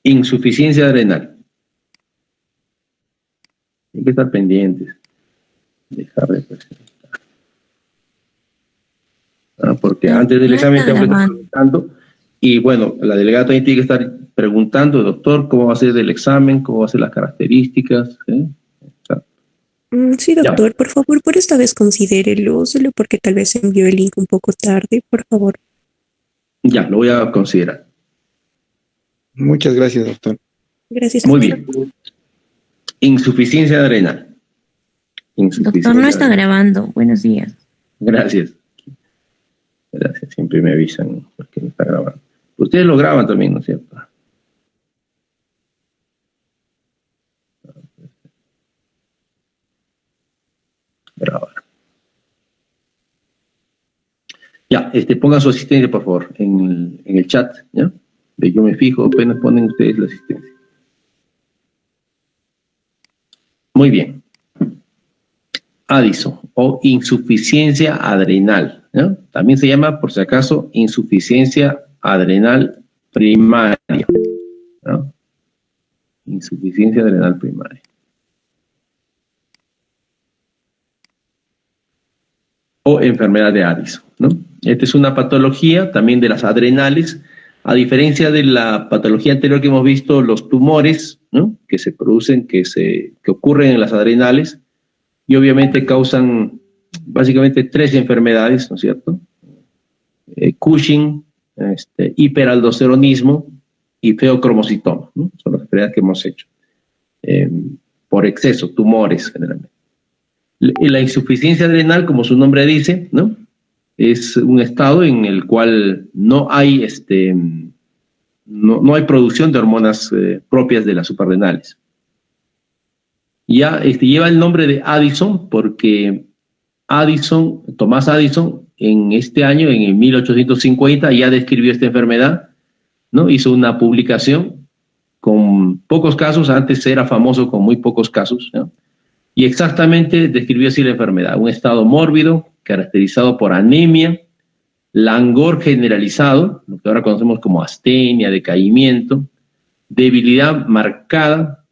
Insuficiencia adrenal. Hay que estar pendientes. Dejar de presentar. Porque antes del examen tengo que estar preguntando. Y bueno, la delegada también tiene que estar preguntando, doctor, ¿cómo va a ser el examen? ¿Cómo va a ser las características? Sí, doctor, por favor, por esta vez considérelo, solo porque tal vez envió el link un poco tarde, por favor. Ya, lo voy a considerar. Muchas gracias, doctor. Gracias. Muy bien. Insuficiencia adrenal. Doctor, no está grabando. Buenos días. Gracias. Gracias, siempre me avisan porque no está grabando. Ustedes lo graban también, ¿no es cierto? Grabar. Ya, pongan su asistencia, por favor, en el chat, ¿ya? Yo me fijo, apenas ponen ustedes la asistencia. Muy bien. Addison, o insuficiencia adrenal, ¿ya? También se llama, por si acaso, insuficiencia adrenal primaria, ¿no? Insuficiencia adrenal primaria. O enfermedad de Addison, ¿no? Esta es una patología también de las adrenales, a diferencia de la patología anterior que hemos visto, los tumores, ¿no? Que se producen, que ocurren en las adrenales, y obviamente causan básicamente 3 enfermedades, ¿no es cierto? Cushing, hiperaldosteronismo y feocromocitoma, ¿no? Son las enfermedades que hemos hecho. Por exceso, tumores generalmente. La insuficiencia adrenal, como su nombre dice, ¿no? Es un estado en el cual no hay, no hay producción de hormonas propias de las suprarrenales. Ya lleva el nombre de Addison porque Thomas Addison, en este año, en el 1850, ya describió esta enfermedad, ¿no? Hizo una publicación con pocos casos, antes era famoso con muy pocos casos, ¿no? Y exactamente describió así la enfermedad: un estado mórbido, caracterizado por anemia, langor generalizado, lo que ahora conocemos como astenia, decaimiento, debilidad marcada,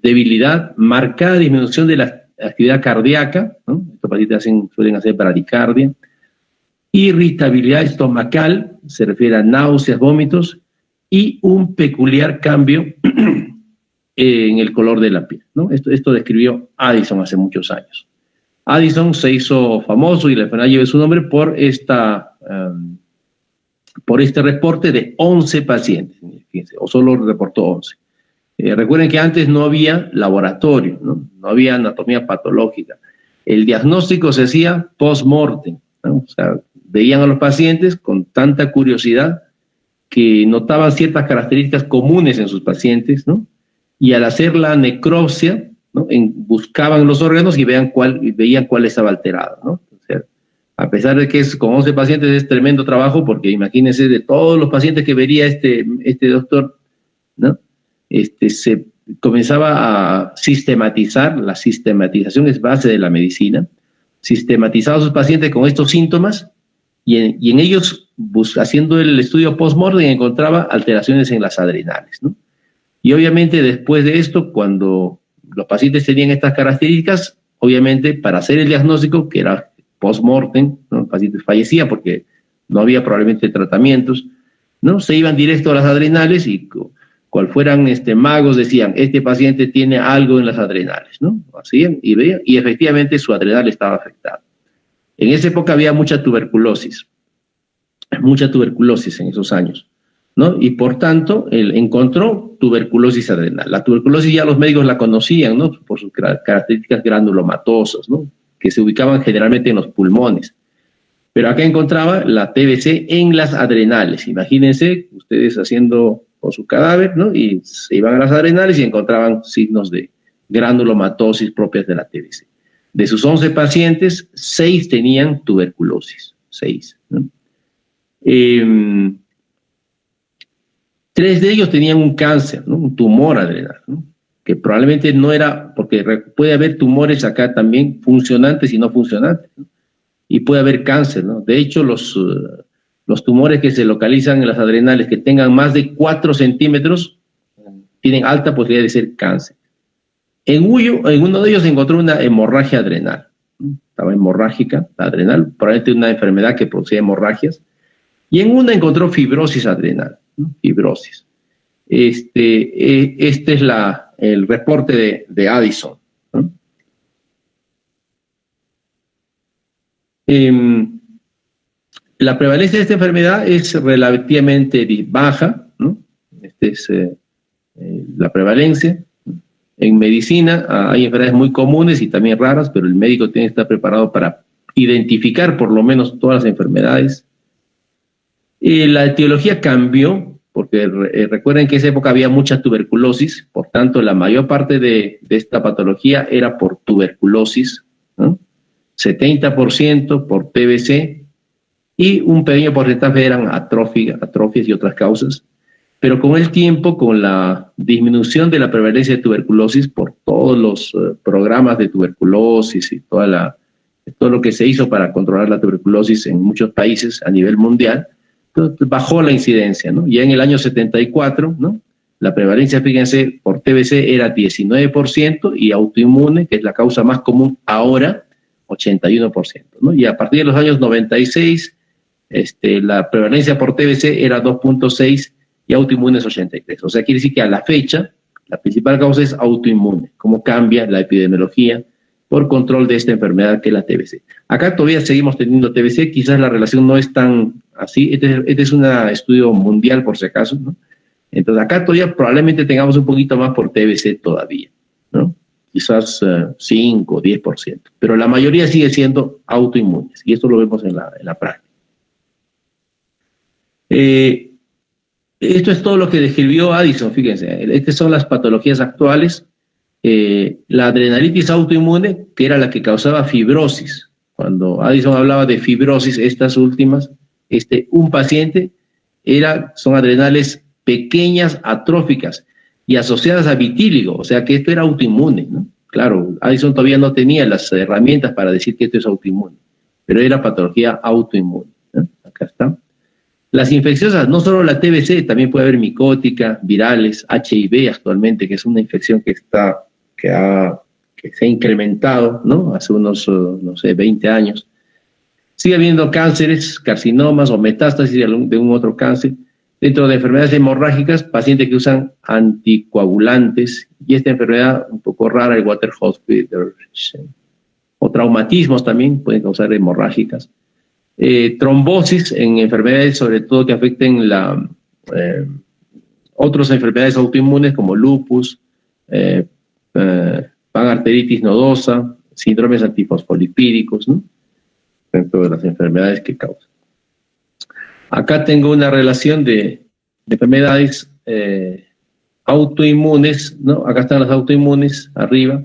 disminución de la actividad cardíaca, ¿no? Estos pacientes suelen hacer bradicardia, irritabilidad estomacal, se refiere a náuseas, vómitos, y un peculiar cambio en el color de la piel, ¿no? Esto describió Addison hace muchos años. Addison se hizo famoso y la enfermedad lleva su nombre por este reporte de 11 pacientes, fíjense, o solo reportó 11. Recuerden que antes no había laboratorio, ¿no? No había anatomía patológica. El diagnóstico se hacía post-mortem, ¿no? O sea, veían a los pacientes con tanta curiosidad que notaban ciertas características comunes en sus pacientes, ¿no? Y al hacer la necropsia, ¿no? Buscaban los órganos y veían cuál estaba alterado, ¿no? O sea, a pesar de que es con 11 pacientes es tremendo trabajo, porque imagínense, de todos los pacientes que vería este doctor, ¿no? Se comenzaba a sistematizar. La sistematización es base de la medicina. Sistematizaba a sus pacientes con estos síntomas y en ellos, haciendo el estudio post-mortem, encontraba alteraciones en las adrenales, ¿no? Y obviamente después de esto, cuando los pacientes tenían estas características, obviamente para hacer el diagnóstico, que era post-mortem, ¿no? El paciente fallecía porque no había probablemente tratamientos, ¿no? Se iban directo a las adrenales y cual fueran magos decían: este paciente tiene algo en las adrenales, ¿no? Así, y veían, y efectivamente su adrenal estaba afectada. En esa época había mucha tuberculosis en esos años, ¿no? Y por tanto, él encontró tuberculosis adrenal. La tuberculosis ya los médicos la conocían, ¿no? Por sus características granulomatosas, ¿no? Que se ubicaban generalmente en los pulmones. Pero acá encontraba la TBC en las adrenales. Imagínense ustedes haciendo con su cadáver, ¿no? Y se iban a las adrenales y encontraban signos de granulomatosis propias de la TBC. De sus 11 pacientes, 6 tenían tuberculosis. 6, ¿no? 3 de ellos tenían un cáncer, ¿no? Un tumor adrenal, ¿no? Que probablemente no era, porque puede haber tumores acá también funcionantes y no funcionantes, ¿no? Y puede haber cáncer, ¿no? De hecho, los tumores que se localizan en las adrenales que tengan más de 4 centímetros tienen alta posibilidad de ser cáncer. En uno de ellos se encontró una hemorragia adrenal. Estaba hemorrágica la adrenal, probablemente una enfermedad que producía hemorragias. Y en una encontró fibrosis adrenal, ¿no? Fibrosis. Este es el reporte de Addison, ¿no? La prevalencia de esta enfermedad es relativamente baja, ¿no? Esta es la prevalencia. En medicina hay enfermedades muy comunes y también raras, pero el médico tiene que estar preparado para identificar por lo menos todas las enfermedades. La etiología cambió, porque recuerden que en esa época había mucha tuberculosis, por tanto la mayor parte de esta patología era por tuberculosis, ¿no? 70% por TBC y un pequeño porcentaje eran atrofias y otras causas. Pero con el tiempo, con la disminución de la prevalencia de tuberculosis por todos los programas de tuberculosis y todo lo que se hizo para controlar la tuberculosis en muchos países a nivel mundial, entonces bajó la incidencia, ¿no? Ya en el año 74, ¿no? La prevalencia, fíjense, por TBC era 19% y autoinmune, que es la causa más común ahora, 81%, ¿no? Y a partir de los años 96, la prevalencia por TBC era 2.6% y autoinmune es 83%. O sea, quiere decir que a la fecha, la principal causa es autoinmune. ¿Cómo cambia la epidemiología por control de esta enfermedad que es la TBC? Acá todavía seguimos teniendo TBC, quizás la relación no es tan así. Este es un estudio mundial, por si acaso, ¿no? Entonces, acá todavía probablemente tengamos un poquito más por TBC todavía, ¿no? Quizás 5 o 10%. Pero la mayoría sigue siendo autoinmunes, y esto lo vemos en la práctica. Esto es todo lo que describió Addison, fíjense. Estas son las patologías actuales. La adrenalitis autoinmune, que era la que causaba fibrosis. Cuando Addison hablaba de fibrosis, estas últimas, un paciente son adrenales pequeñas, atróficas y asociadas a vitíligo, o sea que esto era autoinmune, ¿no? Claro, Addison todavía no tenía las herramientas para decir que esto es autoinmune, pero era patología autoinmune, ¿no? Acá está. Las infecciosas, no solo la TBC, también puede haber micótica, virales, HIV actualmente, que es una infección que se ha incrementado, ¿no? Hace unos, 20 años. Sigue habiendo cánceres, carcinomas o metástasis de un otro cáncer. Dentro de enfermedades hemorrágicas, pacientes que usan anticoagulantes, y esta enfermedad un poco rara, el Water-Hospital, o traumatismos también pueden causar hemorrágicas. Trombosis en enfermedades sobre todo que afecten otras enfermedades autoinmunes como lupus, panarteritis nodosa, síndromes antifosfolipídicos, ¿no? Dentro de las enfermedades que causan. Acá tengo una relación de enfermedades autoinmunes, ¿no? Acá están las autoinmunes, arriba.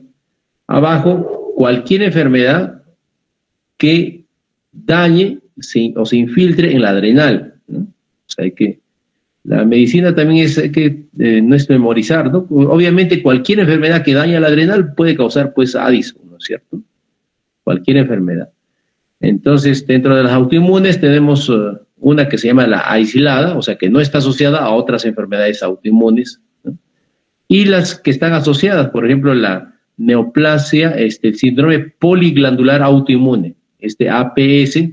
Abajo, cualquier enfermedad que dañe o se infiltre en la adrenal, ¿no? O sea, la medicina también no es memorizar, ¿no? Obviamente cualquier enfermedad que dañe la adrenal puede causar, pues, Addison, ¿no es cierto? Cualquier enfermedad. Entonces, dentro de las autoinmunes tenemos una que se llama la aislada, o sea, que no está asociada a otras enfermedades autoinmunes, ¿no? Y las que están asociadas, por ejemplo, la neoplasia, el síndrome poliglandular autoinmune, APS,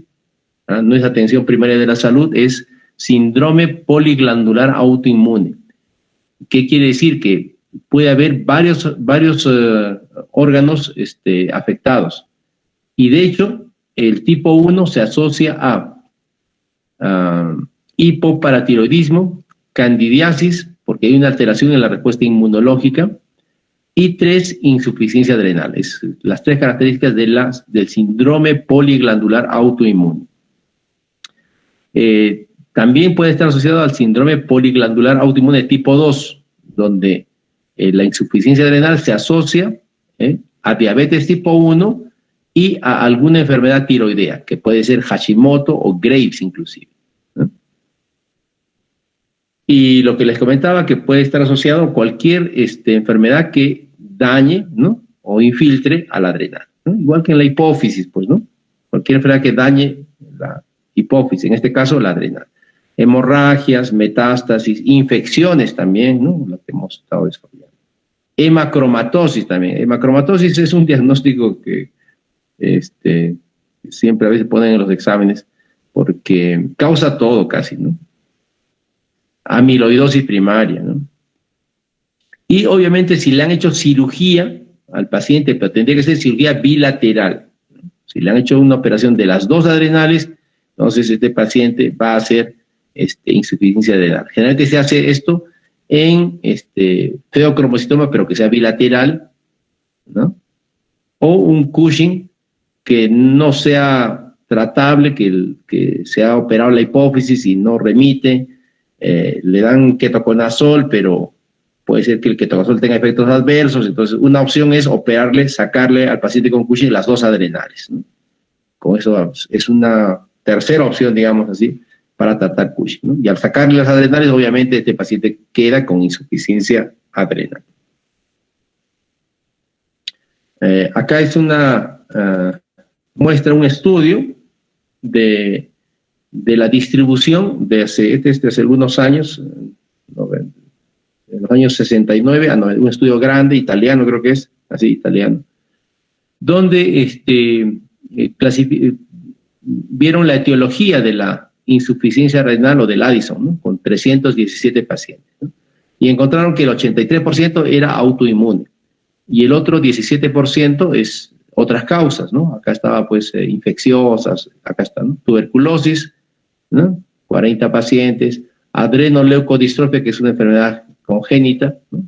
no es atención primaria de la salud, es síndrome poliglandular autoinmune. ¿Qué quiere decir? Que puede haber varios órganos afectados. Y de hecho, el tipo 1 se asocia a hipoparatiroidismo, candidiasis, porque hay una alteración en la respuesta inmunológica, y 3, insuficiencia adrenal. Es las 3 características del síndrome poliglandular autoinmune. También puede estar asociado al síndrome poliglandular autoinmune tipo 2, donde la insuficiencia adrenal se asocia a diabetes tipo 1 y a alguna enfermedad tiroidea, que puede ser Hashimoto o Graves inclusive, ¿no? Y lo que les comentaba, que puede estar asociado a cualquier enfermedad que dañe, ¿no? O infiltre a la adrenal, ¿no? Igual que en la hipófisis, pues, ¿no? Cualquier enfermedad que dañe hipófisis, en este caso la adrenal. Hemorragias, metástasis, infecciones también, ¿no? Lo que hemos estado desarrollando. Hemacromatosis también. Hemacromatosis es un diagnóstico que siempre a veces ponen en los exámenes porque causa todo casi, ¿no? Amiloidosis primaria, ¿no? Y obviamente si le han hecho cirugía al paciente, pero tendría que ser cirugía bilateral, ¿no? Si le han hecho una operación de las dos adrenales, entonces este paciente va a hacer insuficiencia adrenal. Generalmente se hace esto en feocromocitoma, pero que sea bilateral, ¿no? O un Cushing que no sea tratable, que se ha operado la hipófisis y no remite, le dan ketoconazol, pero puede ser que el ketoconazol tenga efectos adversos, entonces una opción es operarle, sacarle al paciente con Cushing las dos adrenales, ¿no? Con eso es una tercera opción, digamos así, para tratar Cushing, ¿no? Y al sacarle las adrenales, obviamente este paciente queda con insuficiencia adrenal. Acá es una muestra un estudio de la distribución de hace algunos años, en los años 69, un estudio grande, italiano creo que es, así, italiano, donde vieron la etiología de la insuficiencia renal o del Addison, ¿no? Con 317 pacientes, ¿no? Y encontraron que el 83% era autoinmune y el otro 17% es otras causas, ¿no? Acá estaba pues infecciosas, acá está, ¿no? Tuberculosis, ¿no? 40 pacientes, adrenoleucodistrofia, que es una enfermedad congénita, ¿no?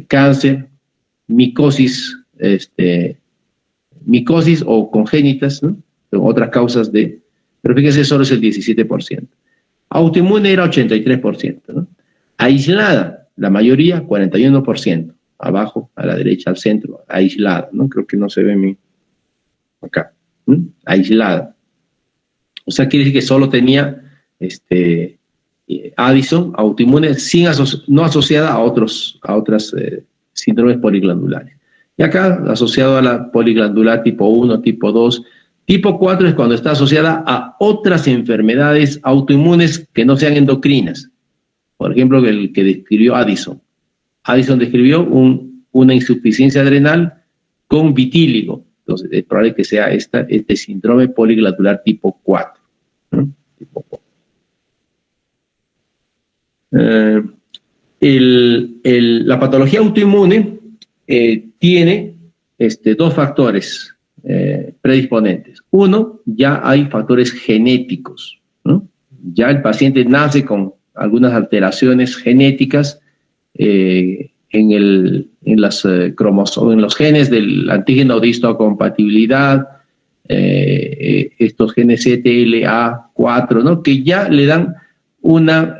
Cáncer, micosis, micosis o congénitas, ¿no? Son otras causas de, pero fíjense, solo es el 17%. Autoinmune era 83%, ¿no? Aislada, la mayoría, 41%. Abajo, a la derecha, al centro, aislada, ¿no? Creo que no se ve acá, ¿no? Aislada. O sea, quiere decir que solo tenía Addison, autoinmune, no asociada a otras síndromes poliglandulares. Y acá, asociado a la poliglandular tipo 1, tipo 2, tipo 4 es cuando está asociada a otras enfermedades autoinmunes que no sean endocrinas. Por ejemplo, el que describió Addison. Addison describió una insuficiencia adrenal con vitíligo. Entonces, es probable que sea este síndrome poliglandular tipo 4. ¿No? Tipo 4. La patología autoinmune tiene dos factores predisponentes. Uno, ya hay factores genéticos, ¿no? Ya el paciente nace con algunas alteraciones genéticas en los genes del antígeno de histocompatibilidad, estos genes CTLA4, ¿no? Que ya le dan una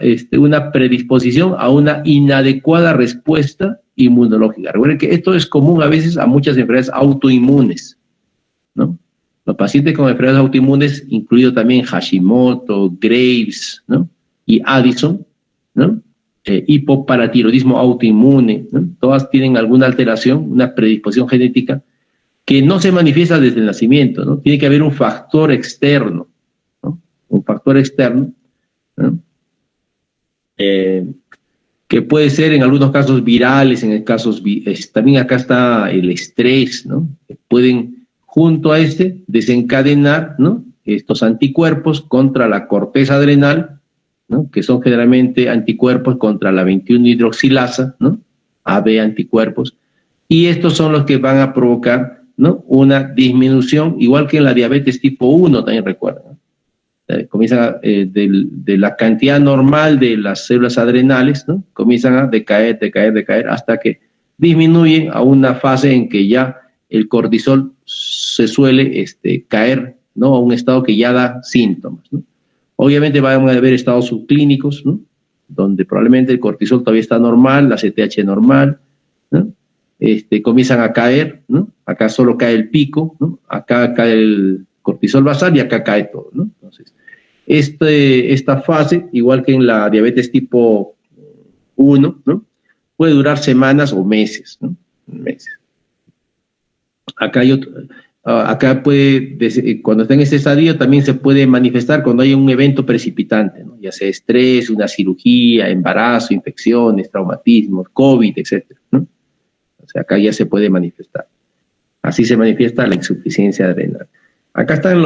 predisposición a una inadecuada respuesta inmunológica. Recuerden que esto es común a veces a muchas enfermedades autoinmunes, ¿no? Los pacientes con enfermedades autoinmunes, incluido también Hashimoto, Graves, ¿no? Y Addison, ¿no? Hipoparatiroidismo autoinmune, ¿no? Todas tienen alguna alteración, una predisposición genética que no se manifiesta desde el nacimiento, ¿no? Tiene que haber un factor externo, ¿no? Un factor externo, ¿no? Que puede ser en algunos casos virales, en casos también acá está el estrés, ¿no? Que pueden junto a desencadenar, ¿no? Estos anticuerpos contra la corteza adrenal, ¿no? Que son generalmente anticuerpos contra la 21-hidroxilasa, ¿no? AB anticuerpos, y estos son los que van a provocar, ¿no? Una disminución, igual que en la diabetes tipo 1, también recuerdan, ¿no? Comienzan de la cantidad normal de las células adrenales, ¿no? Comienzan a decaer, hasta que disminuyen a una fase en que ya el cortisol se suele caer, ¿no? A un estado que ya da síntomas, ¿no? Obviamente van a haber estados subclínicos, ¿no? Donde probablemente el cortisol todavía está normal, la CTH normal, ¿no? Comienzan a caer, ¿no? Acá solo cae el pico, ¿no? Acá cae el cortisol basal y acá cae todo, ¿no? Entonces, esta fase, igual que en la diabetes tipo 1, ¿no? Puede durar semanas o meses, ¿no? Meses. Acá hay acá cuando está en este estadio también se puede manifestar cuando hay un evento precipitante, ¿no? Ya sea estrés, una cirugía, embarazo, infecciones, traumatismos, COVID, etcétera, ¿no? O sea, acá ya se puede manifestar. Así se manifiesta la insuficiencia adrenal. Acá están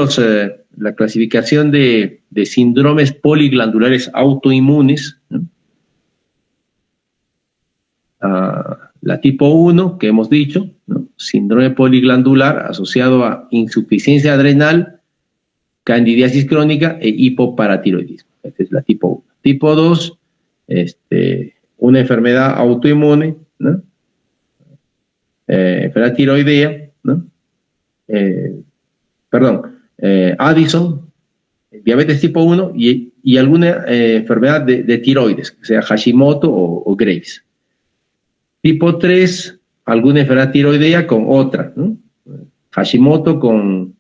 la clasificación de síndromes poliglandulares autoinmunes, ¿no? La tipo 1, que hemos dicho, ¿no? Síndrome poliglandular asociado a insuficiencia adrenal, candidiasis crónica e hipoparatiroidismo. Esta es la tipo 1. Tipo 2, una enfermedad autoinmune, ¿no? Enfermedad tiroidea, ¿no? Addison, diabetes tipo 1 y alguna enfermedad de tiroides, que sea Hashimoto o Graves. Tipo 3, alguna enfermedad tiroidea con otra, ¿no? Hashimoto con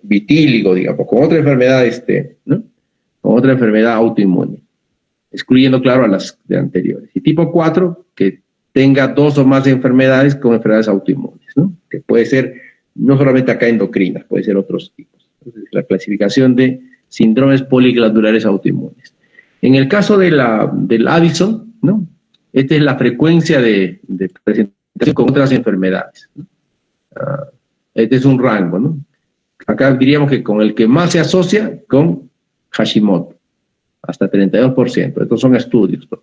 vitíligo, digamos, con otra enfermedad, ¿no? Con otra enfermedad autoinmune, excluyendo, claro, a las de anteriores. Y tipo 4, que tenga 2 o más enfermedades con enfermedades autoinmunes, ¿no? Que puede ser no solamente acá endocrinas, puede ser otros tipos. Entonces, la clasificación de síndromes poliglandulares autoinmunes. En el caso del Addison, ¿no? Esta es la frecuencia de presentación con otras enfermedades, ¿no? Este es un rango, ¿no? Acá diríamos que con el que más se asocia con Hashimoto, hasta 32%. Estos son estudios, ¿no?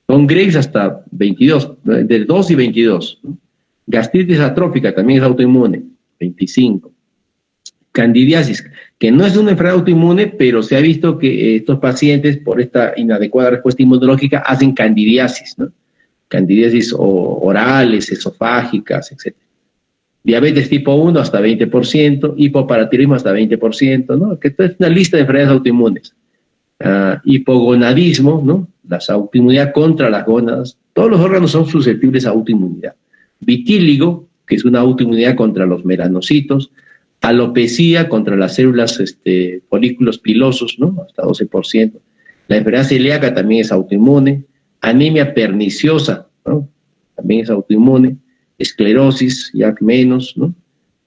Con Graves hasta 22, del 2 y 22, ¿no? Gastritis atrófica también es autoinmune, 25. Candidiasis, que no es una enfermedad autoinmune, pero se ha visto que estos pacientes, por esta inadecuada respuesta inmunológica, hacen candidiasis, ¿no? Candidiasis orales, esofágicas, etc. Diabetes tipo 1 hasta 20%, hipoparatiroidismo hasta 20%, ¿no? Que es una lista de enfermedades autoinmunes. Hipogonadismo, ¿no? La autoinmunidad contra las gónadas. Todos los órganos son susceptibles a autoinmunidad. Vitíligo, que es una autoinmunidad contra los melanocitos. Alopecia contra las células, folículos pilosos, ¿no? Hasta 12%. La enfermedad celíaca también es autoinmune. Anemia perniciosa, ¿no? También es autoinmune. Esclerosis, ya menos, ¿no?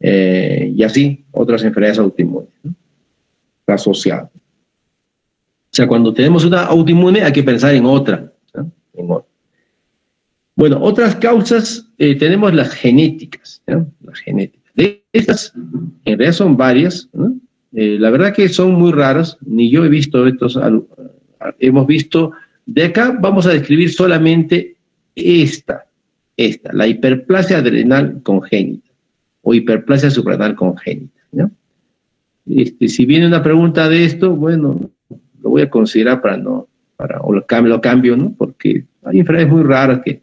Y así, otras enfermedades autoinmunes, ¿no? Asociadas. O sea, cuando tenemos una autoinmune hay que pensar en otra, ¿no? En otra. Bueno, otras causas, tenemos las genéticas, ¿no? Las genéticas. De estas, en realidad son varias, ¿no? La verdad que son muy raras, ni yo he visto estos, hemos visto, de acá vamos a describir solamente esta, la hiperplasia adrenal congénita, o hiperplasia suprarrenal congénita, ¿no? Si viene una pregunta de esto, bueno, lo voy a considerar o lo cambio, ¿no? Porque hay enfermedades muy raras que...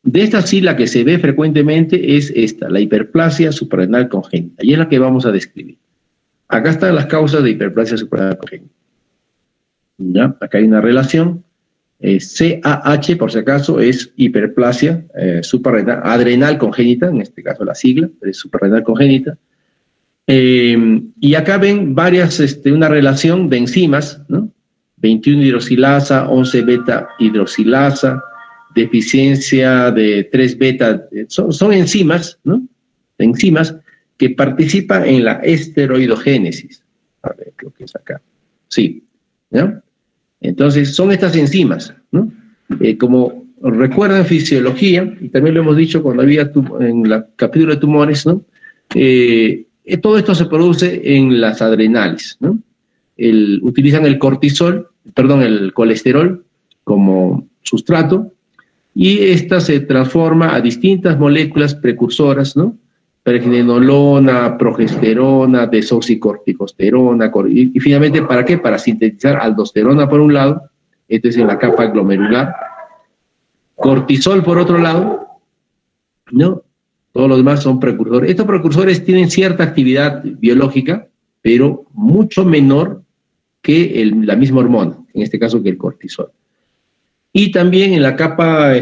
de esta sí, la que se ve frecuentemente es esta, la hiperplasia suprarrenal congénita, y es la que vamos a describir. Acá están las causas de hiperplasia suprarrenal congénita. ¿Ya? Acá hay una relación. CAH, por si acaso, es hiperplasia suprarrenal, adrenal congénita, en este caso la sigla, pero es suprarrenal congénita. Y acá ven varias, una relación de enzimas, ¿no? 21-hidroxilasa, 11-beta-hidroxilasa, deficiencia de 3-beta, son enzimas, ¿no? Enzimas que participan en la esteroidogénesis. A ver, creo que es acá. Sí, ¿ya? Entonces, son estas enzimas, ¿no? Como recuerdan fisiología, y también lo hemos dicho cuando había en el capítulo de tumores, ¿no? Todo esto se produce en las adrenales, ¿no? Utilizan el colesterol como sustrato, y esta se transforma a distintas moléculas precursoras, ¿no? Pregnenolona, progesterona, desoxicorticosterona, y finalmente, ¿para qué? Para sintetizar aldosterona por un lado, esto es en la capa glomerular, cortisol por otro lado, ¿no? Todos los demás son precursores. Estos precursores tienen cierta actividad biológica, pero mucho menor que la misma hormona, en este caso que el cortisol. Y también en la capa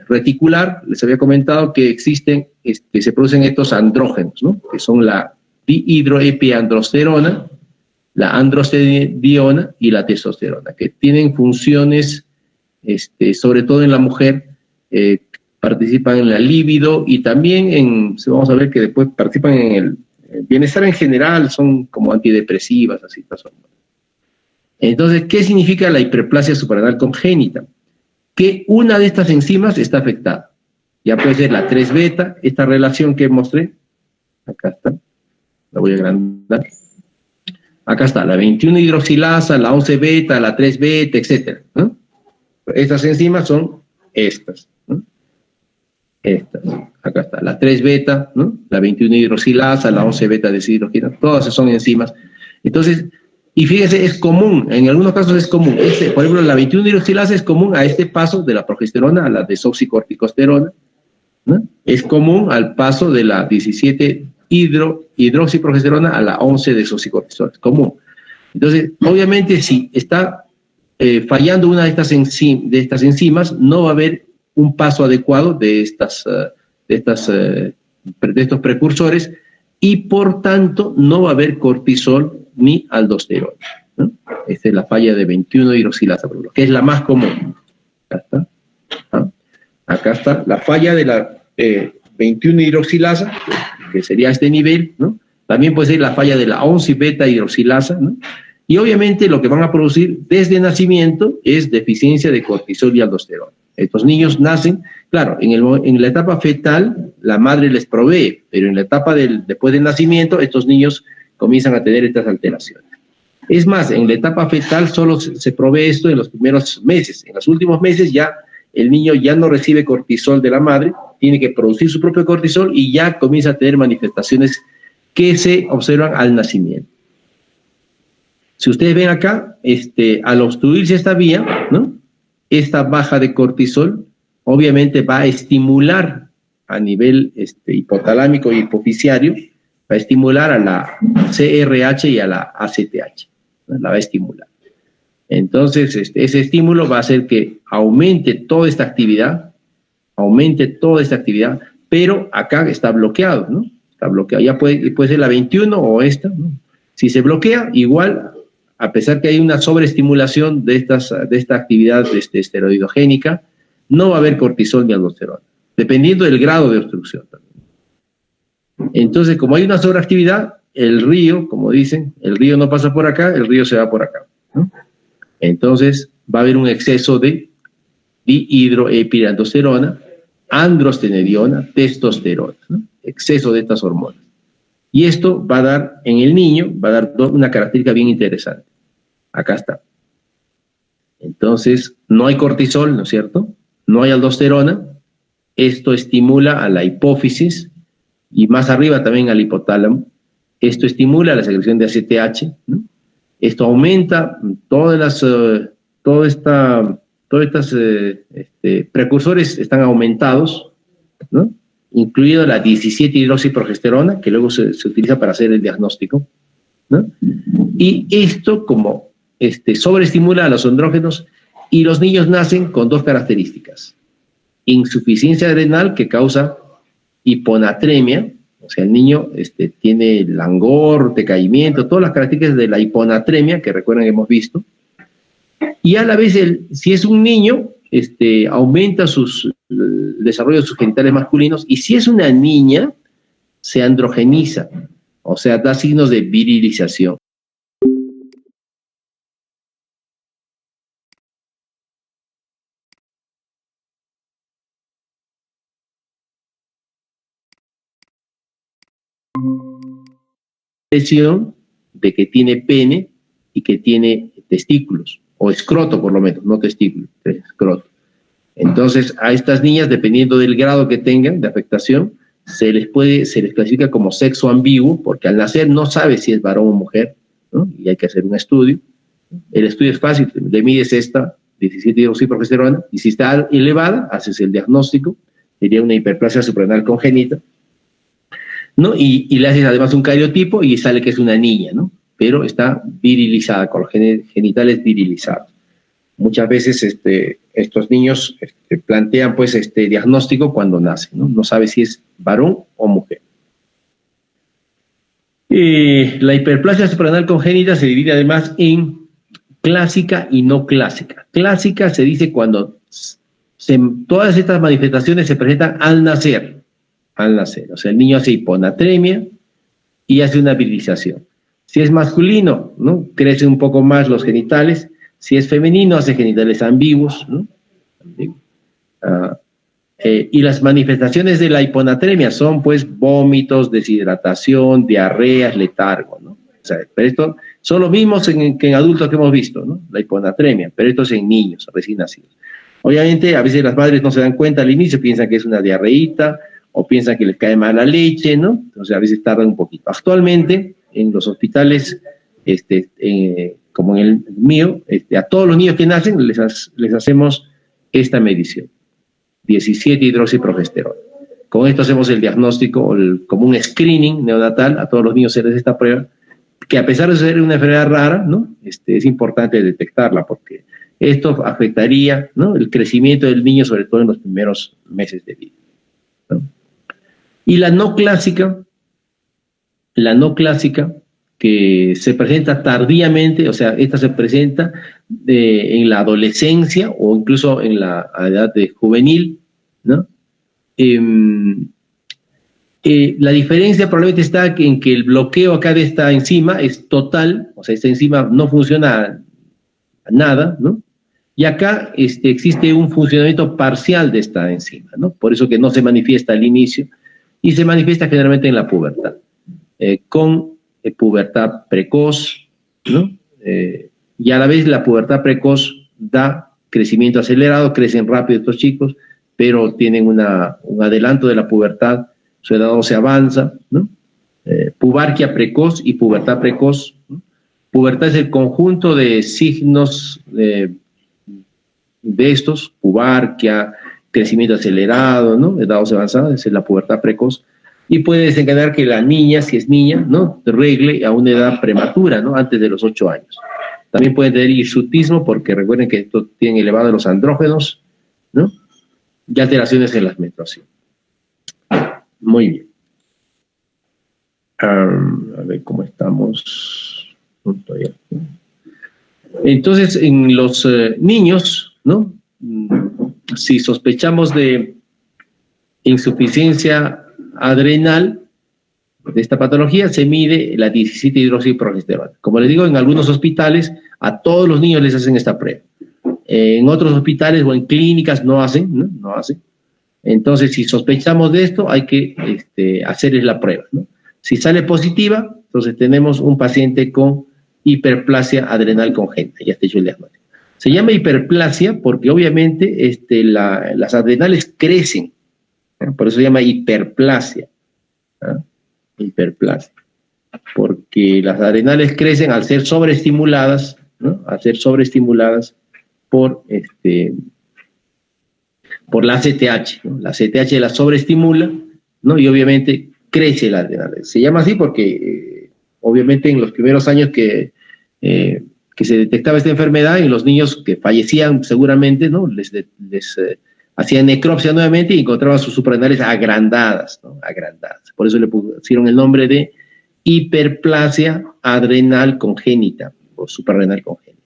reticular, les había comentado que existen, se producen estos andrógenos, ¿no? Que son la dihidroepiandrosterona, la androstenediona y la testosterona, que tienen funciones sobre todo en la mujer, participan en la libido y también vamos a ver que después participan en el bienestar en general, son como antidepresivas, así estas hormonas. Entonces, ¿qué significa la hiperplasia suprarrenal congénita? Que una de estas enzimas está afectada. Ya puede ser la 3-beta, esta relación que mostré, acá está, la voy a agrandar. Acá está, la 21-hidroxilasa, la 11-beta, la 3-beta, etc. ¿no? Estas enzimas son estas. ¿no? Estas, acá está, la 3-beta, ¿no? La 21-hidroxilasa, la 11-beta deshidrogenasa, todas son enzimas. Entonces, y fíjese, es común, en algunos casos es común. Por ejemplo, la 21-hidroxilasa es común a este paso de la progesterona a la desoxicorticosterona, ¿no? Es común al paso de la 17-hidroxiprogesterona a la 11-desoxicortisona, es común. Entonces, obviamente, si está fallando una de estas enzimas, no va a haber un paso adecuado de estos precursores y, por tanto, no va a haber cortisol ni aldosterona, ¿no? Esta es la falla de 21-hidroxilasa, que es la más común. Acá está. ¿no? Acá está la falla de la 21-hidroxilasa, que sería este nivel, ¿no? También puede ser la falla de la 11-beta-hidroxilasa, ¿no? Y obviamente lo que van a producir desde nacimiento es deficiencia de cortisol y aldosterona. Estos niños nacen, claro, en la etapa fetal la madre les provee, pero en la etapa después del nacimiento estos niños comienzan a tener estas alteraciones. Es más, en la etapa fetal solo se provee esto en los primeros meses. En los últimos meses ya el niño ya no recibe cortisol de la madre, tiene que producir su propio cortisol y ya comienza a tener manifestaciones que se observan al nacimiento. Si ustedes ven acá, al obstruirse esta vía, ¿no? Esta baja de cortisol obviamente va a estimular a nivel hipotalámico y hipofisiario, va a estimular a la CRH y a la ACTH, ¿no? La va a estimular. Entonces, ese estímulo va a hacer que aumente toda esta actividad, pero acá está bloqueado, ¿no? Está bloqueado. Ya puede ser la 21 o esta, ¿no? Si se bloquea, igual, a pesar que hay una sobreestimulación de esta actividad esteroidogénica, no va a haber cortisol ni aldosterona, dependiendo del grado de obstrucción también. Entonces, como hay una sobreactividad, el río, como dicen, el río no pasa por acá, el río se va por acá, ¿no? Entonces, va a haber un exceso de dihidroepiandrosterona, androstenediona, testosterona, ¿no? Exceso de estas hormonas. Y esto va a dar, en el niño, va a dar una característica bien interesante. Acá está. Entonces, no hay cortisol, ¿no es cierto? No hay aldosterona. Esto estimula a la hipófisis y más arriba también al hipotálamo. Esto estimula la secreción de ACTH, ¿no? Esto aumenta todos estos precursores están aumentados, ¿no? Incluido la 17-hidroxiprogesterona, que luego se utiliza para hacer el diagnóstico, ¿no? Y esto como sobreestimula a los andrógenos y los niños nacen con dos características. Insuficiencia adrenal que causa hiponatremia, o sea, el niño tiene langor, decaimiento, todas las características de la hiponatremia, que recuerdan que hemos visto, y a la vez, si es un niño, aumenta el desarrollo de sus genitales masculinos, y si es una niña, se androgeniza, o sea, da signos de virilización. De que tiene pene y que tiene testículos, o escroto por lo menos, no testículos, escroto. Entonces, a estas niñas, dependiendo del grado que tengan de afectación, se les clasifica como sexo ambiguo, porque al nacer no sabe si es varón o mujer, ¿no? Y hay que hacer un estudio. El estudio es fácil, le mides esta 17-hidroxiprogesterona, y si está elevada, haces el diagnóstico, sería una hiperplasia suprarrenal congénita, ¿no? Y le haces además un cariotipo y sale que es una niña, ¿no? Pero está virilizada, con los genitales virilizados. Muchas veces estos niños plantean pues diagnóstico cuando nacen, ¿no? No sabe si es varón o mujer. La hiperplasia suprarrenal congénita se divide además en clásica y no clásica. Clásica se dice cuando todas estas manifestaciones se presentan al nacer. O sea, el niño hace hiponatremia y hace una virilización. Si es masculino, ¿no? Crecen un poco más los genitales. Si es femenino, hace genitales ambiguos, ¿no? Y las manifestaciones de la hiponatremia son, pues, vómitos, deshidratación, diarreas, letargo, ¿no? O sea, pero esto son los mismos que en adultos que hemos visto, ¿no? La hiponatremia, pero esto es en niños recién nacidos. Obviamente, a veces las madres no se dan cuenta al inicio, piensan que es una diarreíta o piensan que les cae mal la leche, ¿no? Entonces, a veces tardan un poquito. Actualmente, en los hospitales, como en el mío, a todos los niños que nacen les hacemos esta medición, 17-hidroxiprogesterona. Con esto hacemos el diagnóstico, como un screening neonatal, a todos los niños se les esta prueba, que a pesar de ser una enfermedad rara, ¿no? Es importante detectarla, porque esto afectaría, ¿no? El crecimiento del niño, sobre todo en los primeros meses de vida, ¿no? Y la no clásica, que se presenta tardíamente, o sea, esta se presenta en la adolescencia o incluso en la edad de juvenil, ¿no? La diferencia probablemente está en que el bloqueo acá de esta enzima es total, o sea, esta enzima no funciona nada, ¿no? Y acá existe un funcionamiento parcial de esta enzima, ¿no? Por eso que no se manifiesta al inicio y se manifiesta generalmente en la pubertad, con pubertad precoz, ¿no? Y a la vez la pubertad precoz da crecimiento acelerado, crecen rápido estos chicos, pero tienen un adelanto de la pubertad, su edad no se avanza, ¿no? Pubarquia precoz y pubertad precoz, ¿no? Pubertad es el conjunto de signos de estos, pubarquia, crecimiento acelerado, ¿no? Edad avanzada, esa es la pubertad precoz. Y puede desencadenar que la niña, si es niña, ¿no? Regle a una edad prematura, ¿no? Antes de los 8 años. También puede tener hirsutismo, porque recuerden que esto tiene elevados los andrógenos, ¿no? Y alteraciones en las menstruaciones. Muy bien. A ver cómo estamos. Entonces, en los niños, ¿no? Si sospechamos de insuficiencia adrenal de esta patología, se mide la 17-hidroxiprogesterona. Como les digo, en algunos hospitales a todos los niños les hacen esta prueba. En otros hospitales o en clínicas no hacen, ¿no? No hacen. Entonces, si sospechamos de esto, hay que hacerles la prueba, ¿no? Si sale positiva, entonces tenemos un paciente con hiperplasia adrenal congénita, ya está hecho el diagnóstico. Se llama hiperplasia porque obviamente las adrenales crecen, ¿no? Por eso se llama hiperplasia, ¿no? Hiperplasia, porque las adrenales crecen al ser sobreestimuladas, ¿no? Al ser sobreestimuladas por la ACTH, ¿no? La ACTH la sobreestimula, ¿no? Y obviamente crece la adrenal. Se llama así porque obviamente en los primeros años que se detectaba esta enfermedad, en los niños que fallecían seguramente, ¿no? Les hacían necropsia nuevamente y encontraban sus suprarrenales agrandadas, ¿no? Agrandadas. Por eso le pusieron el nombre de hiperplasia adrenal congénita o suprarrenal congénita.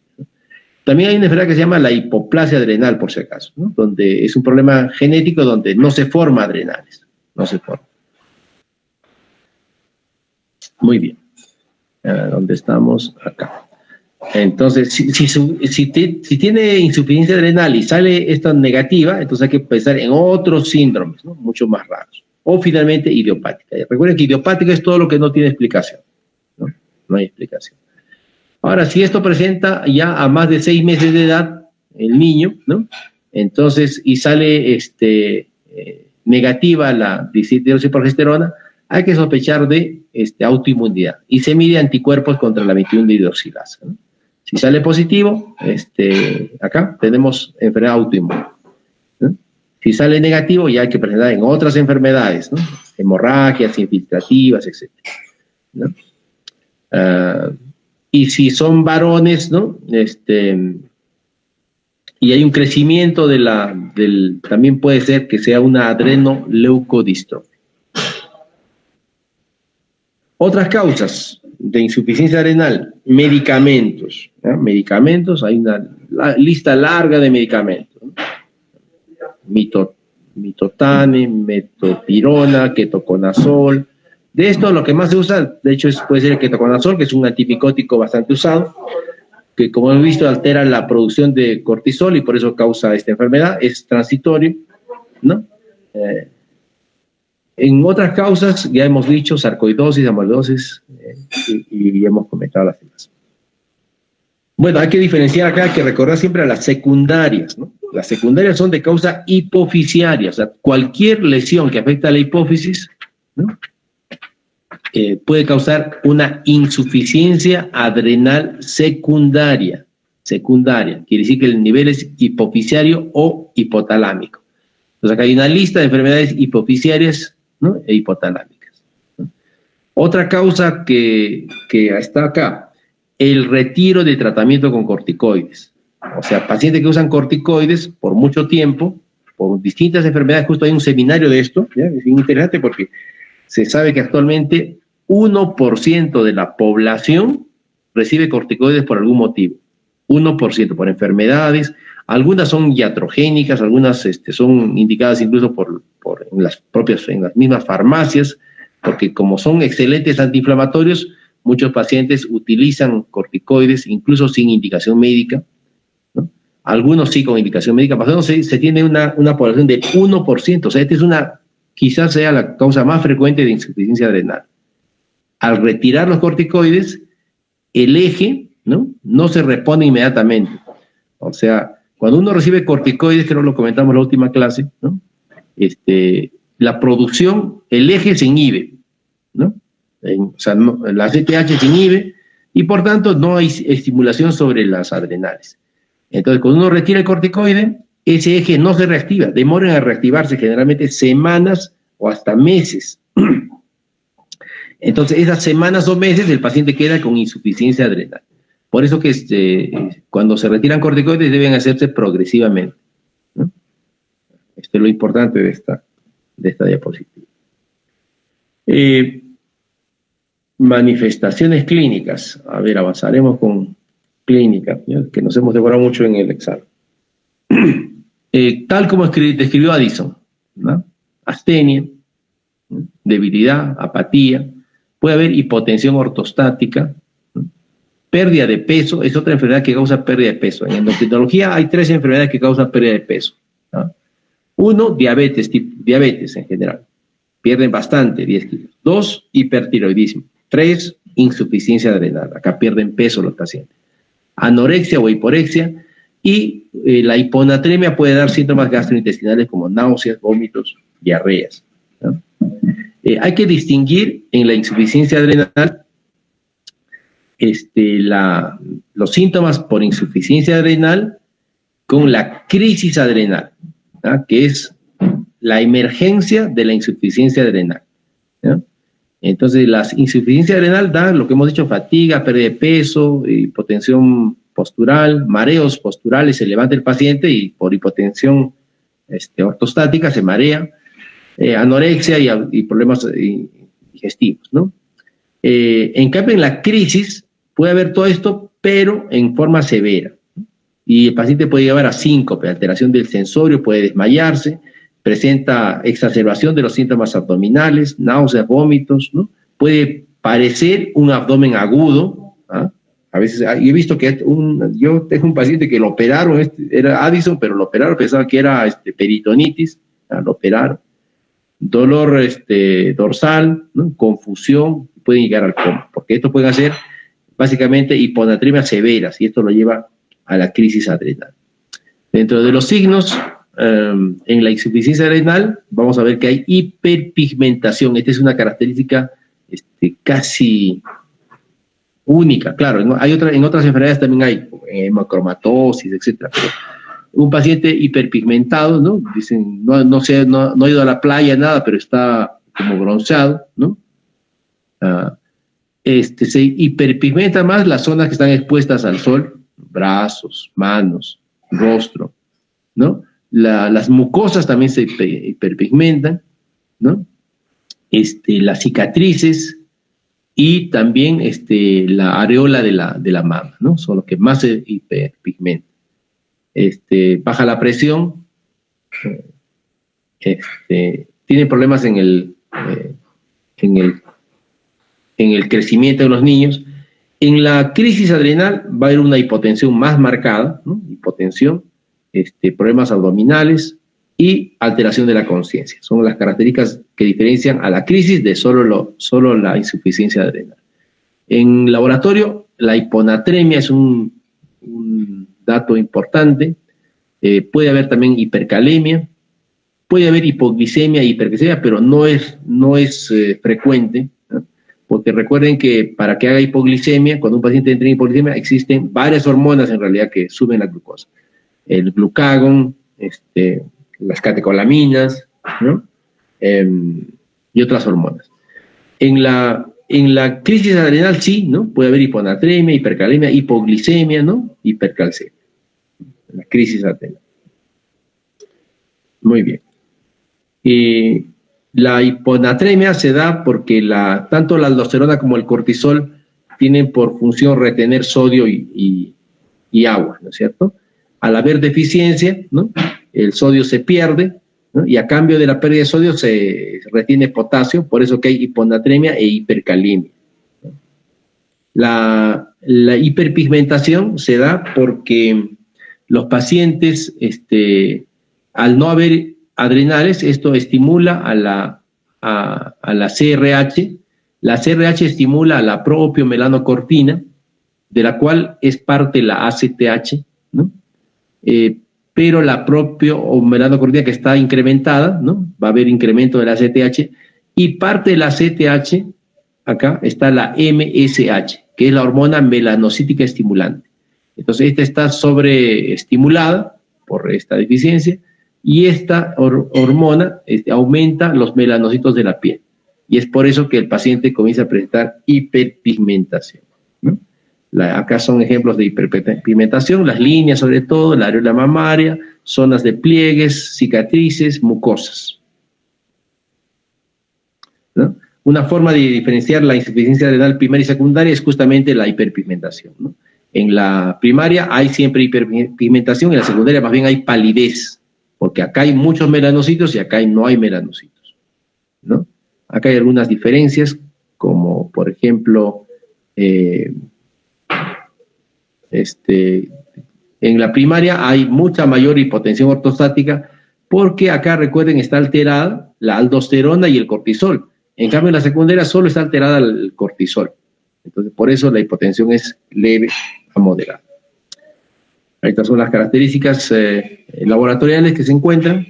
También hay una enfermedad que se llama la hipoplasia adrenal, por si acaso, ¿no? Donde es un problema genético donde no se forma adrenales, no se forma. Muy bien. ¿Dónde estamos? Acá. Entonces, si tiene insuficiencia adrenal y sale esta negativa, entonces hay que pensar en otros síndromes, ¿no? Mucho más raros. O finalmente idiopática. Recuerden que idiopática es todo lo que no tiene explicación, ¿no? No hay explicación. Ahora, si esto presenta ya a más de 6 meses de edad, el niño, ¿no? Entonces, y sale negativa la 17-hidroxiprogesterona, hay que sospechar de autoinmunidad y se mide anticuerpos contra la 21-hidroxilasa, ¿no? Si sale positivo, acá tenemos enfermedad autoinmune, ¿no? Si sale negativo, ya hay que presentar en otras enfermedades, ¿no? Hemorragias infiltrativas, etc., ¿no? Y si son varones, ¿no? Y hay un crecimiento también puede ser que sea una adrenoleucodistrofia. Otras causas de insuficiencia adrenal, medicamentos, ¿no? Medicamentos, hay una lista larga de medicamentos, ¿no? mitotane, metopirona, ketoconazol. De esto lo que más se usa, de hecho, puede ser el ketoconazol, que es un antipicótico bastante usado, que como hemos visto altera la producción de cortisol y por eso causa esta enfermedad, es transitorio, ¿no? En otras causas ya hemos dicho sarcoidosis, amaloidosis y hemos comentado las demás. Bueno, hay que diferenciar acá, hay que recordar siempre a las secundarias, ¿no? Las secundarias son de causa hipofisiaria, o sea, cualquier lesión que afecta a la hipófisis, ¿no? Puede causar una insuficiencia adrenal secundaria. Secundaria, quiere decir que el nivel es hipofisiario o hipotalámico. Entonces acá hay una lista de enfermedades hipofisiarias, ¿no? E hipotalámicas, ¿no? Otra causa que está acá, el retiro de tratamiento con corticoides. O sea, pacientes que usan corticoides por mucho tiempo, por distintas enfermedades. Justo hay un seminario de esto, ¿ya? Es interesante porque se sabe que actualmente 1% de la población recibe corticoides por algún motivo. 1% por enfermedades. Algunas son iatrogénicas, algunas son indicadas incluso en las mismas farmacias, porque como son excelentes antiinflamatorios, muchos pacientes utilizan corticoides incluso sin indicación médica, ¿no? Algunos sí con indicación médica, pero se tiene una población del 1%, o sea, quizás sea la causa más frecuente de insuficiencia adrenal. Al retirar los corticoides, el eje, no se repone inmediatamente. O sea, cuando uno recibe corticoides, creo que lo comentamos en la última clase, ¿no? La producción, el eje se inhibe, ¿no? O sea, la ACTH se inhibe y por tanto no hay estimulación sobre las adrenales. Entonces, cuando uno retira el corticoide, ese eje no se reactiva, demoran a reactivarse generalmente semanas o hasta meses. Entonces, esas semanas o meses el paciente queda con insuficiencia adrenal. Por eso que cuando se retiran corticoides deben hacerse progresivamente, ¿no? Esto es lo importante de esta diapositiva. Manifestaciones clínicas. A ver, avanzaremos con clínica, ¿ya? Que nos hemos demorado mucho en el examen. Tal como describió Addison, ¿no? Astenia, ¿no? Debilidad, apatía, puede haber hipotensión ortostática, ¿no? Pérdida de peso, es otra enfermedad que causa pérdida de peso. En endocrinología hay 3 enfermedades que causan pérdida de peso, ¿no? 1, diabetes en general, pierden bastante, 10 kilos. 2, hipertiroidismo. 3, insuficiencia adrenal, acá pierden peso los pacientes. Anorexia o hiporexia, y la hiponatremia puede dar síntomas gastrointestinales como náuseas, vómitos, diarreas, ¿no? Hay que distinguir en la insuficiencia adrenal los síntomas por insuficiencia adrenal con la crisis adrenal, ¿no? Que es la emergencia de la insuficiencia adrenal, ¿no? Entonces, la insuficiencia adrenal da lo que hemos dicho: fatiga, pérdida de peso, hipotensión postural, mareos posturales, se levanta el paciente y por hipotensión ortostática se marea, anorexia y problemas digestivos, ¿no? En cambio, en la crisis puede haber todo esto, pero en forma severa, ¿no? Y el paciente puede llevar a síncope, alteración del sensorio, puede desmayarse, presenta exacerbación de los síntomas abdominales, náuseas, vómitos, ¿no? Puede parecer un abdomen agudo, ¿ah? A veces, yo he visto que yo tengo un paciente que lo operaron, era Addison, pero lo operaron, pensaba que era peritonitis, ¿ah? Lo operaron. Dolor dorsal, ¿no? Confusión, pueden llegar al coma, porque esto puede hacer básicamente hiponatremias severas, y esto lo lleva a la crisis adrenal. Dentro de los signos, en la insuficiencia adrenal, vamos a ver que hay hiperpigmentación. Esta es una característica casi única. Claro, en otras enfermedades también hay hemocromatosis, etcétera. Pero un paciente hiperpigmentado, ¿no? Dicen, no ha ido a la playa, nada, pero está como bronceado, ¿no? Se hiperpigmenta más las zonas que están expuestas al sol, brazos, manos, rostro, ¿no? Las mucosas también se hiperpigmentan, ¿no? Las cicatrices y también la areola de la mama, ¿no? Son los que más se hiperpigmentan. Baja la presión, tienen problemas en el crecimiento de los niños. En la crisis adrenal va a haber una hipotensión más marcada, ¿no? Hipotensión, problemas abdominales y alteración de la conciencia. Son las características que diferencian a la crisis de solo la insuficiencia adrenal. En laboratorio, la hiponatremia es un dato importante. Puede haber también hipercalemia, puede haber hipoglicemia e hiperglicemia, pero no es frecuente, ¿no? Porque recuerden que para que haga hipoglicemia, cuando un paciente entra en hipoglicemia, existen varias hormonas en realidad que suben la glucosa. El glucagón, las catecolaminas, ¿no? Y otras hormonas. En la crisis adrenal sí, ¿no? Puede haber hiponatremia, hipercalemia, hipoglicemia, ¿no? Hipercalcemia. En la crisis adrenal. Muy bien. La hiponatremia se da porque tanto la aldosterona como el cortisol tienen por función retener sodio y agua, ¿no es cierto? Al haber deficiencia, ¿no? El sodio se pierde, ¿no? Y a cambio de la pérdida de sodio se retiene potasio, por eso que hay hiponatremia e hipercalemia. La hiperpigmentación se da porque los pacientes, al no haber adrenales, esto estimula a la CRH. La CRH estimula a la propiomelanocortina, de la cual es parte la ACTH, ¿no? Pero la propiomelanocortina que está incrementada, ¿no? Va a haber incremento de la ACTH, y parte de la ACTH, acá está la MSH, que es la hormona melanocítica estimulante. Entonces, esta está sobreestimulada por esta deficiencia, y esta hormona aumenta los melanocitos de la piel. Y es por eso que el paciente comienza a presentar hiperpigmentación, ¿no? Acá son ejemplos de hiperpigmentación, las líneas sobre todo, la areola mamaria, zonas de pliegues, cicatrices, mucosas, ¿no? Una forma de diferenciar la insuficiencia adrenal primaria y secundaria es justamente la hiperpigmentación, ¿no? En la primaria hay siempre hiperpigmentación, en la secundaria más bien hay palidez, porque acá hay muchos melanocitos y acá no hay melanocitos, ¿no? Acá hay algunas diferencias, como por ejemplo, en la primaria hay mucha mayor hipotensión ortostática, porque acá, recuerden, está alterada la aldosterona y el cortisol. En cambio, en la secundaria solo está alterada el cortisol. Entonces, por eso la hipotensión es leve a moderada. Estas son las características laboratoriales que se encuentran.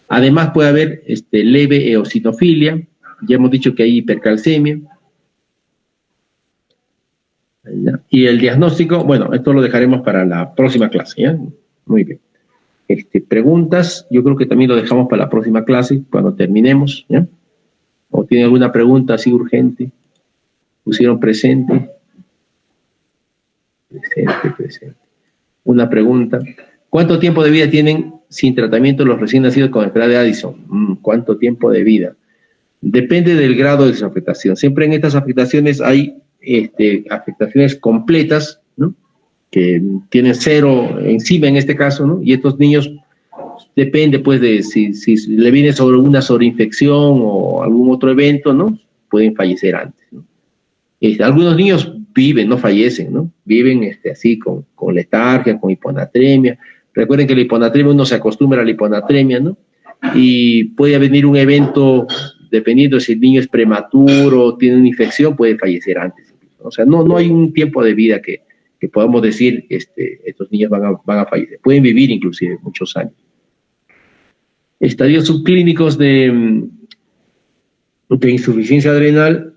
Además, puede haber leve eosinofilia. Ya hemos dicho que hay hipercalcemia. Y el diagnóstico, bueno, esto lo dejaremos para la próxima clase, ¿ya? Muy bien. Preguntas, yo creo que también lo dejamos para la próxima clase, cuando terminemos, ¿ya? ¿O tiene alguna pregunta así urgente? ¿Pusieron presente? Presente. Una pregunta. ¿Cuánto tiempo de vida tienen sin tratamiento los recién nacidos con enfermedad de Addison? ¿Cuánto tiempo de vida? Depende del grado de su afectación. Siempre en estas afectaciones hay afectaciones completas, ¿no? Que tienen 0 encima en este caso, ¿no? Y estos niños, depende pues de si le viene sobre una sobreinfección o algún otro evento, ¿no? Pueden fallecer antes, ¿no? Algunos niños viven, no fallecen, ¿no? Viven así con letargia, con hiponatremia. Recuerden que la hiponatremia, uno se acostumbra a la hiponatremia, ¿no? Y puede venir un evento, dependiendo si el niño es prematuro, tiene una infección, puede fallecer antes. O sea, no hay un tiempo de vida que podamos decir estos niños van a fallecer. Pueden vivir inclusive muchos años. Estadios subclínicos de insuficiencia adrenal,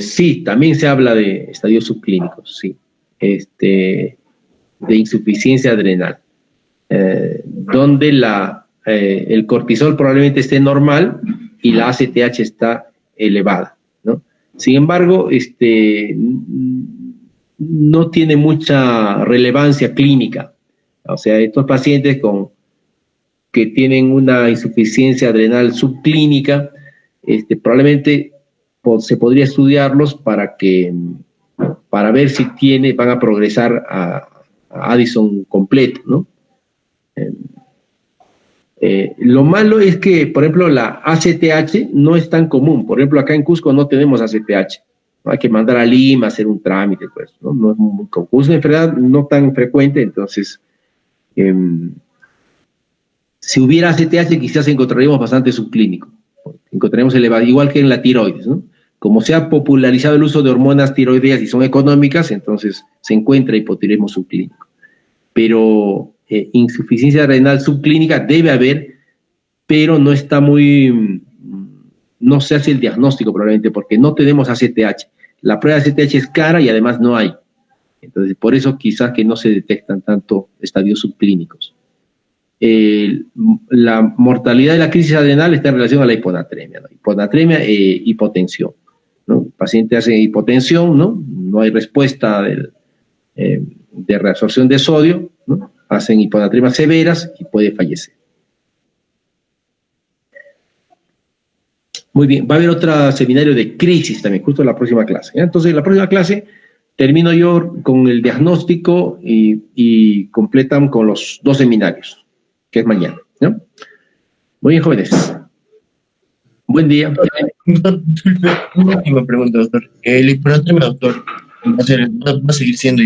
sí, también se habla de estadios subclínicos, sí, de insuficiencia adrenal, donde el cortisol probablemente esté normal y la ACTH está elevada, ¿no? Sin embargo, no tiene mucha relevancia clínica. O sea, estos pacientes que tienen una insuficiencia adrenal subclínica, probablemente se podría estudiarlos para ver si van a progresar a Addison completo, ¿no? Lo malo es que, por ejemplo, la ACTH no es tan común. Por ejemplo, acá en Cusco no tenemos ACTH. ¿No? Hay que mandar a Lima a hacer un trámite, pues, ¿no? No es muy común. Es una enfermedad no tan frecuente, entonces, si hubiera ACTH, quizás encontraríamos bastante subclínico. Encontraríamos elevado, igual que en la tiroides, ¿no? Como se ha popularizado el uso de hormonas tiroideas y son económicas, entonces se encuentra hipotiroidismo subclínico. Pero insuficiencia renal subclínica debe haber, pero no está muy, no se hace el diagnóstico probablemente porque no tenemos ACTH. La prueba de ACTH es cara y además no hay. Entonces, por eso quizás que no se detectan tanto estadios subclínicos. La mortalidad de la crisis adrenal está en relación a la hiponatremia, ¿no? Hiponatremia e hipotensión, ¿no? El paciente hace hipotensión, no hay respuesta de reabsorción de sodio, ¿no? Hacen hiponatremias severas y puede fallecer. Muy bien, va a haber otro seminario de crisis también, justo en la próxima clase, ¿ya? Entonces, en la próxima clase termino yo con el diagnóstico y completan con los 2 seminarios, que es mañana, ¿no? Muy bien, jóvenes. Buen día. Disculpe, una última pregunta, doctor. El hiponatremia, doctor, va a seguir siendo